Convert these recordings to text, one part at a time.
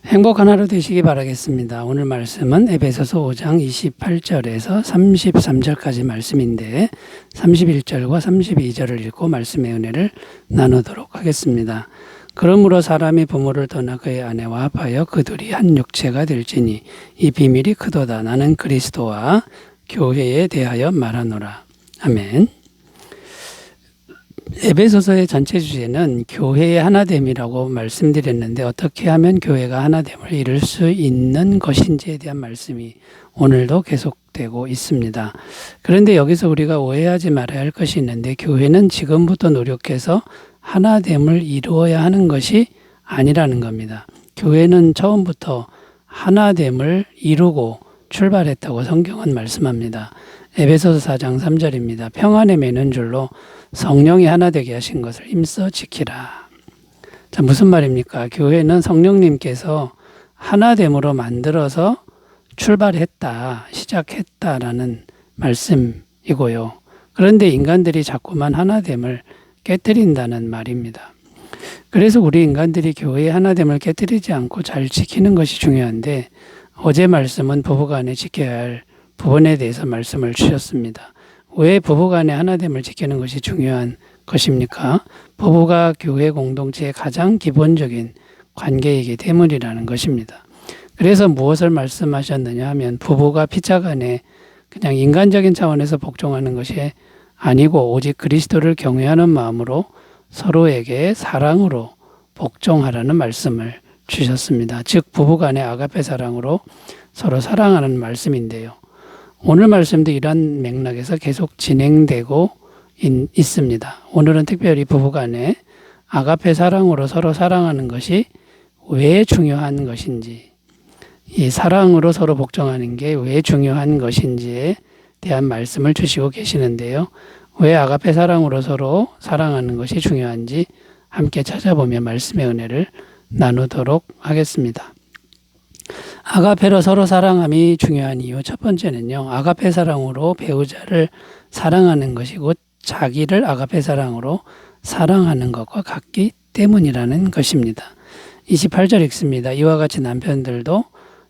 행복한 하루 되시기 바라겠습니다. 오늘 말씀은 에베소서 5장 28절에서 33절까지 말씀인데 31절과 32절을 읽고 말씀의 은혜를 나누도록 하겠습니다. 그러므로 사람이 부모를 떠나 그의 아내와 합하여 그 둘이 한 육체가 될지니 이 비밀이 크도다. 나는 그리스도와 교회에 대하여 말하노라. 아멘. 에베소서의 전체 주제는 교회의 하나됨이라고 말씀드렸는데 어떻게 하면 교회가 하나됨을 이룰 수 있는 것인지에 대한 말씀이 오늘도 계속되고 있습니다. 그런데 여기서 우리가 오해하지 말아야 할 것이 있는데 교회는 지금부터 노력해서 하나됨을 이루어야 하는 것이 아니라는 겁니다. 교회는 처음부터 하나됨을 이루고 출발했다고 성경은 말씀합니다. 에베소서 4장 3절입니다. 평안에 매는 줄로 성령이 하나 되게 하신 것을 힘써 지키라. 자, 무슨 말입니까? 교회는 성령님께서 하나됨으로 만들어서 출발했다, 시작했다라는 말씀이고요. 그런데 인간들이 자꾸만 하나됨을 깨뜨린다는 말입니다. 그래서 우리 인간들이 교회의 하나됨을 깨뜨리지 않고 잘 지키는 것이 중요한데 어제 말씀은 부부간에 지켜야 할 부분에 대해서 말씀을 주셨습니다. 왜 부부간의 하나됨을 지키는 것이 중요한 것입니까? 부부가 교회 공동체의 가장 기본적인 관계이기 때문이라는 것입니다. 그래서 무엇을 말씀하셨느냐 하면 부부가 피차간에 그냥 인간적인 차원에서 복종하는 것이 아니고 오직 그리스도를 경외하는 마음으로 서로에게 사랑으로 복종하라는 말씀을 주셨습니다. 즉 부부간의 아가페 사랑으로 서로 사랑하는 말씀인데요. 오늘 말씀도 이러한 맥락에서 계속 진행되고 있습니다. 오늘은 특별히 부부간에 아가페 사랑으로 서로 사랑하는 것이 왜 중요한 것인지, 이 사랑으로 서로 복종하는 게 왜 중요한 것인지에 대한 말씀을 주시고 계시는데요. 왜 아가페 사랑으로 서로 사랑하는 것이 중요한지 함께 찾아보며 말씀의 은혜를 나누도록 하겠습니다. 아가페로 서로 사랑함이 중요한 이유 첫 번째는요. 아가페 사랑으로 배우자를 사랑하는 것이고 자기를 아가페 사랑으로 사랑하는 것과 같기 때문이라는 것입니다. 28절 읽습니다. 이와 같이 남편들도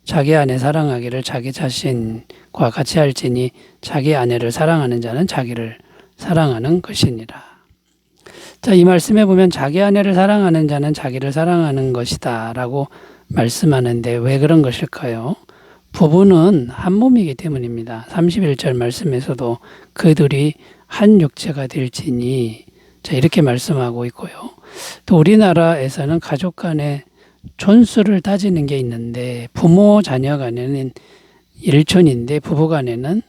자기 아내 사랑하기를 자기 자신과 같이 할지니 자기 아내를 사랑하는 자는 자기를 사랑하는 것이니라. 자, 이 말씀에 보면 자기 아내를 사랑하는 자는 자기를 사랑하는 것이다 라고 말씀하는데 왜 그런 것일까요? 부부는 한 몸이기 때문입니다. 31절 말씀에서도 그들이 한 육체가 될지니 자, 이렇게 말씀하고 있고요. 또 우리나라에서는 가족 간의 촌수를 따지는 게 있는데 부모 자녀 간에는 일촌인데 부부 간에는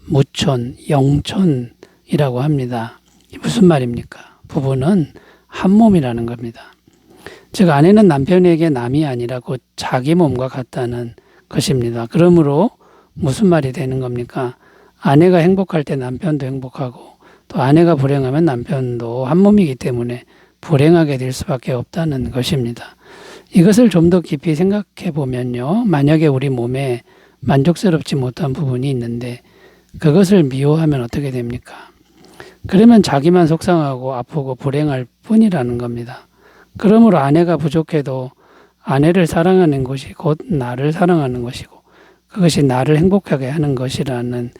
무촌, 영촌이라고 합니다. 무슨 말입니까? 부부는 한 몸이라는 겁니다. 즉 아내는 남편에게 남이 아니라 곧 자기 몸과 같다는 것입니다. 그러므로 무슨 말이 되는 겁니까? 아내가 행복할 때 남편도 행복하고 또 아내가 불행하면 남편도 한 몸이기 때문에 불행하게 될 수밖에 없다는 것입니다. 이것을 좀 더 깊이 생각해 보면요. 만약에 우리 몸에 만족스럽지 못한 부분이 있는데 그것을 미워하면 어떻게 됩니까? 그러면 자기만 속상하고 아프고 불행할 뿐이라는 겁니다. 그러므로 아내가 부족해도 아내를 사랑하는 것이 곧 나를 사랑하는 것이고 그것이 나를 행복하게 하는 것이라는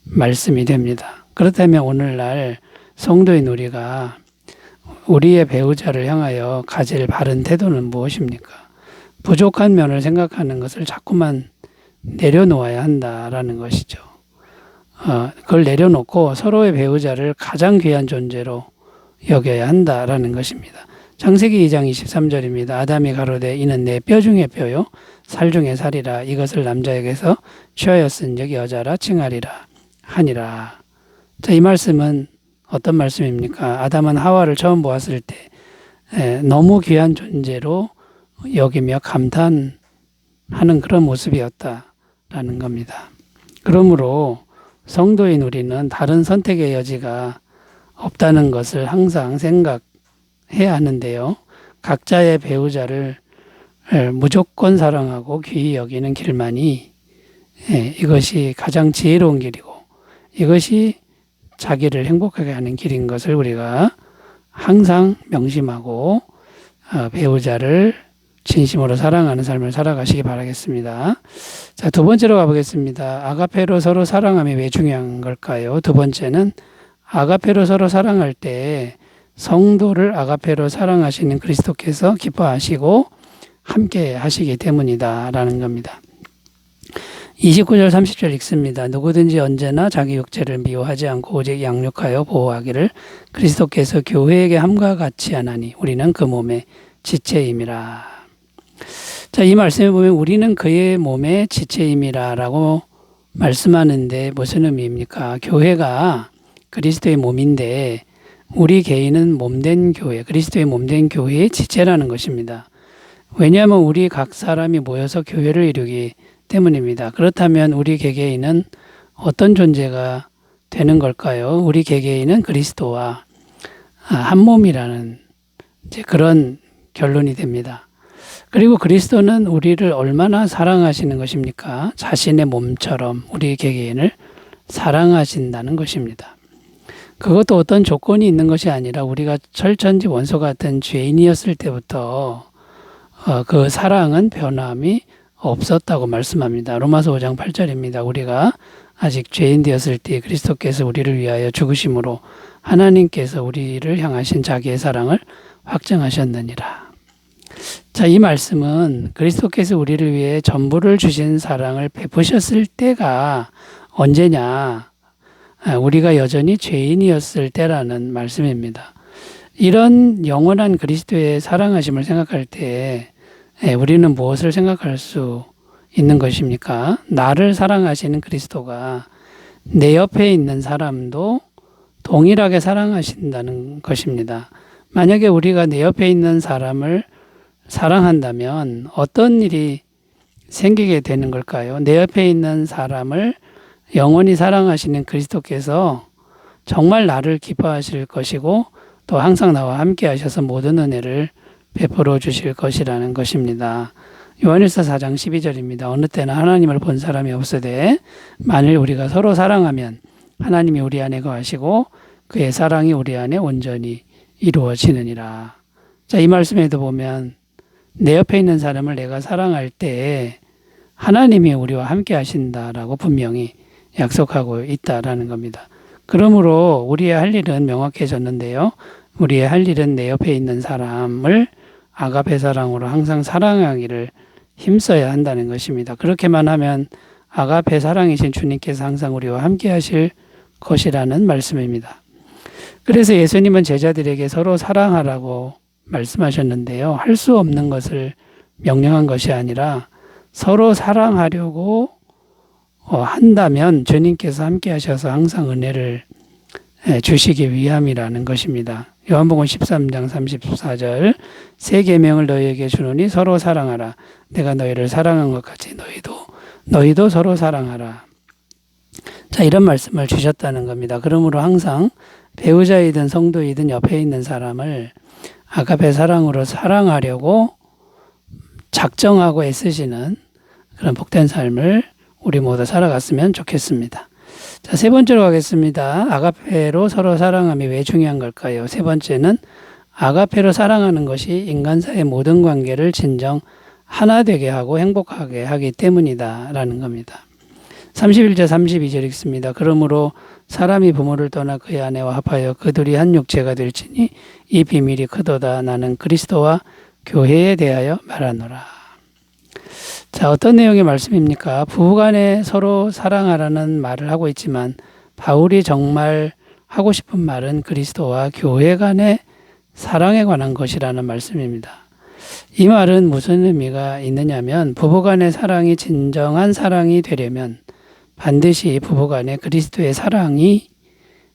말씀이 됩니다. 그렇다면 오늘날 성도인 우리가 우리의 배우자를 향하여 가질 바른 태도는 무엇입니까? 부족한 면을 생각하는 것을 자꾸만 내려놓아야 한다라는 것이죠. 그걸 내려놓고 서로의 배우자를 가장 귀한 존재로 여겨야 한다라는 것입니다. 창세기 2장 23절입니다. 아담이 가로되 이는 내 뼈 중에 뼈요 살 중에 살이라 이것을 남자에게서 취하였은즉 여자라 칭하리라 하니라. 자, 이 말씀은 어떤 말씀입니까? 아담은 하와를 처음 보았을 때 너무 귀한 존재로 여기며 감탄하는 그런 모습이었다라는 겁니다. 그러므로 성도인 우리는 다른 선택의 여지가 없다는 것을 항상 생각해야 하는데요. 각자의 배우자를 무조건 사랑하고 귀히 여기는 길만이 이것이 가장 지혜로운 길이고 이것이 자기를 행복하게 하는 길인 것을 우리가 항상 명심하고 배우자를 진심으로 사랑하는 삶을 살아가시기 바라겠습니다. 자, 두 번째로 가보겠습니다. 아가페로 서로 사랑함이 왜 중요한 걸까요? 두 번째는 아가페로 서로 사랑할 때 성도를 아가페로 사랑하시는 그리스도께서 기뻐하시고 함께 하시기 때문이다라는 겁니다. 29절 30절 읽습니다. 누구든지 언제나 자기 육체를 미워하지 않고 오직 양육하여 보호하기를 그리스도께서 교회에게 함과 같이 하나니 우리는 그 몸의 지체임이라. 자, 이 말씀에 보면 우리는 그의 몸의 지체임이라라고 말씀하는데 무슨 의미입니까? 교회가 그리스도의 몸인데 우리 개인은 몸된 교회, 그리스도의 몸된 교회의 지체라는 것입니다. 왜냐하면 우리 각 사람이 모여서 교회를 이루기 때문입니다. 그렇다면 우리 개개인은 어떤 존재가 되는 걸까요? 우리 개개인은 그리스도와 한 몸이라는 이제 그런 결론이 됩니다. 그리고 그리스도는 우리를 얼마나 사랑하시는 것입니까? 자신의 몸처럼 우리 개개인을 사랑하신다는 것입니다. 그것도 어떤 조건이 있는 것이 아니라 우리가 철천지 원소 같은 죄인이었을 때부터 그 사랑은 변함이 없었다고 말씀합니다. 로마서 5장 8절입니다. 우리가 아직 죄인 되었을 때 그리스도께서 우리를 위하여 죽으심으로 하나님께서 우리를 향하신 자기의 사랑을 확증하셨느니라. 자, 이 말씀은 그리스도께서 우리를 위해 전부를 주신 사랑을 베푸셨을 때가 언제냐? 우리가 여전히 죄인이었을 때라는 말씀입니다. 이런 영원한 그리스도의 사랑하심을 생각할 때 우리는 무엇을 생각할 수 있는 것입니까? 나를 사랑하시는 그리스도가 내 옆에 있는 사람도 동일하게 사랑하신다는 것입니다. 만약에 우리가 내 옆에 있는 사람을 사랑한다면 어떤 일이 생기게 되는 걸까요? 내 옆에 있는 사람을 영원히 사랑하시는 그리스도께서 정말 나를 기뻐하실 것이고 또 항상 나와 함께 하셔서 모든 은혜를 베풀어 주실 것이라는 것입니다. 요한일서 4장 12절입니다. 어느 때나 하나님을 본 사람이 없으되 만일 우리가 서로 사랑하면 하나님이 우리 안에 거하시고 그의 사랑이 우리 안에 온전히 이루어지느니라. 자, 이 말씀에도 보면 내 옆에 있는 사람을 내가 사랑할 때 하나님이 우리와 함께 하신다라고 분명히 약속하고 있다라는 겁니다. 그러므로 우리의 할 일은 명확해졌는데요. 우리의 할 일은 내 옆에 있는 사람을 아가페 사랑으로 항상 사랑하기를 힘써야 한다는 것입니다. 그렇게만 하면 아가페 사랑이신 주님께서 항상 우리와 함께 하실 것이라는 말씀입니다. 그래서 예수님은 제자들에게 서로 사랑하라고 말씀하셨는데요. 할 수 없는 것을 명령한 것이 아니라 서로 사랑하려고 한다면 주님께서 함께 하셔서 항상 은혜를 주시기 위함이라는 것입니다. 요한복음 13장 34절 새 계명을 너희에게 주노니 서로 사랑하라. 내가 너희를 사랑한 것 같이 너희도 서로 사랑하라. 자, 이런 말씀을 주셨다는 겁니다. 그러므로 항상 배우자이든 성도이든 옆에 있는 사람을 아가페 사랑으로 사랑하려고 작정하고 애쓰시는 그런 복된 삶을 우리 모두 살아갔으면 좋겠습니다. 자, 세 번째로 가겠습니다. 아가페로 서로 사랑함이 왜 중요한 걸까요? 세 번째는 아가페로 사랑하는 것이 인간사의 모든 관계를 진정 하나 되게 하고 행복하게 하기 때문이다라는 겁니다. 31절 32절 읽습니다. 그러므로 사람이 부모를 떠나 그의 아내와 합하여 그들이 한 육체가 될지니 이 비밀이 크도다. 나는 그리스도와 교회에 대하여 말하노라. 자, 어떤 내용의 말씀입니까? 부부간에 서로 사랑하라는 말을 하고 있지만 바울이 정말 하고 싶은 말은 그리스도와 교회 간의 사랑에 관한 것이라는 말씀입니다. 이 말은 무슨 의미가 있느냐면 부부간의 사랑이 진정한 사랑이 되려면 반드시 부부간에 그리스도의 사랑이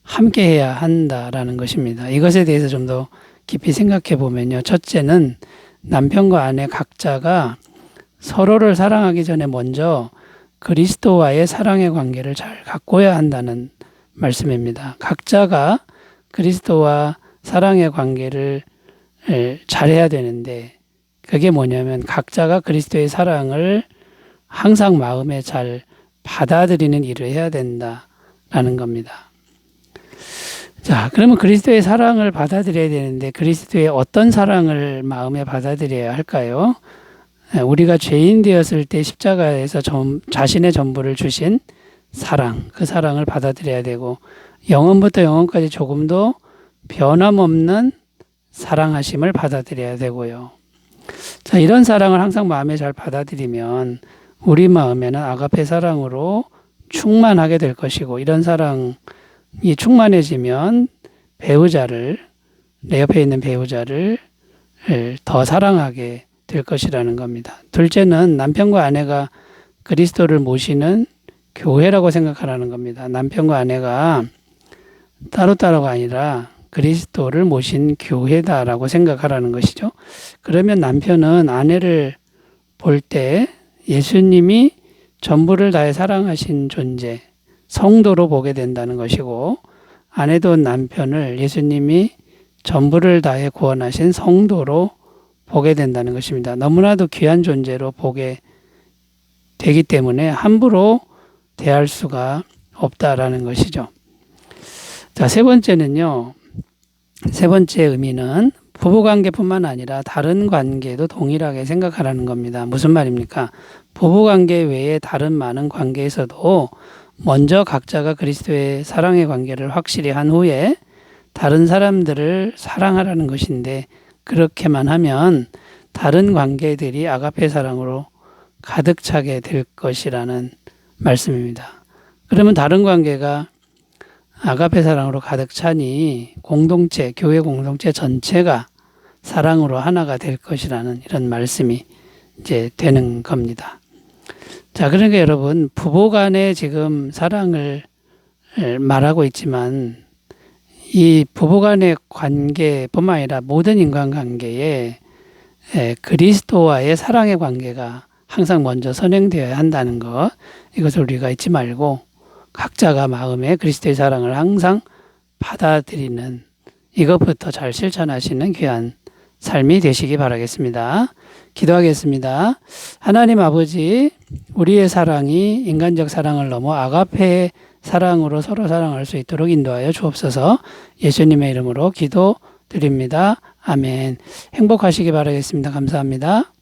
함께해야 한다라는 것입니다. 이것에 대해서 좀 더 깊이 생각해 보면요. 첫째는 남편과 아내 각자가 서로를 사랑하기 전에 먼저 그리스도와의 사랑의 관계를 잘 갖고야 한다는 말씀입니다. 각자가 그리스도와 사랑의 관계를 잘해야 되는데 그게 뭐냐면 각자가 그리스도의 사랑을 항상 마음에 잘 받아들이는 일을 해야 된다라는 겁니다. 자, 그러면 그리스도의 사랑을 받아들여야 되는데 그리스도의 어떤 사랑을 마음에 받아들여야 할까요? 우리가 죄인 되었을 때 십자가에서 자신의 전부를 주신 사랑, 그 사랑을 받아들여야 되고 영원부터 영원까지 조금도 변함없는 사랑하심을 받아들여야 되고요. 자, 이런 사랑을 항상 마음에 잘 받아들이면 우리 마음에는 아가페 사랑으로 충만하게 될 것이고, 이런 사랑이 충만해지면 내 옆에 있는 배우자를 더 사랑하게 될 것이라는 겁니다. 둘째는 남편과 아내가 그리스도를 모시는 교회라고 생각하라는 겁니다. 남편과 아내가 따로따로가 아니라 그리스도를 모신 교회다라고 생각하라는 것이죠. 그러면 남편은 아내를 볼 때 예수님이 전부를 다해 사랑하신 존재, 성도로 보게 된다는 것이고, 아내도 남편을 예수님이 전부를 다해 구원하신 성도로 보게 된다는 것입니다. 너무나도 귀한 존재로 보게 되기 때문에 함부로 대할 수가 없다라는 것이죠. 자, 세 번째는요. 세 번째 의미는 부부관계뿐만 아니라 다른 관계도 동일하게 생각하라는 겁니다. 무슨 말입니까? 부부관계 외에 다른 많은 관계에서도 먼저 각자가 그리스도의 사랑의 관계를 확실히 한 후에 다른 사람들을 사랑하라는 것인데, 그렇게만 하면 다른 관계들이 아가페 사랑으로 가득 차게 될 것이라는 말씀입니다. 그러면 다른 관계가 아가페 사랑으로 가득 차니 교회 공동체 전체가 사랑으로 하나가 될 것이라는 이런 말씀이 이제 되는 겁니다. 자, 그러니까 여러분, 부부 간에 지금 사랑을 말하고 있지만 이 부부 간의 관계뿐만 아니라 모든 인간관계에 그리스도와의 사랑의 관계가 항상 먼저 선행되어야 한다는 것, 이것을 우리가 잊지 말고 각자가 마음에 그리스도의 사랑을 항상 받아들이는 이것부터 잘 실천하시는 귀한 삶이 되시기 바라겠습니다. 기도하겠습니다. 하나님 아버지, 우리의 사랑이 인간적 사랑을 넘어 아가페의 사랑으로 서로 사랑할 수 있도록 인도하여 주옵소서. 예수님의 이름으로 기도드립니다. 아멘. 행복하시기 바라겠습니다. 감사합니다.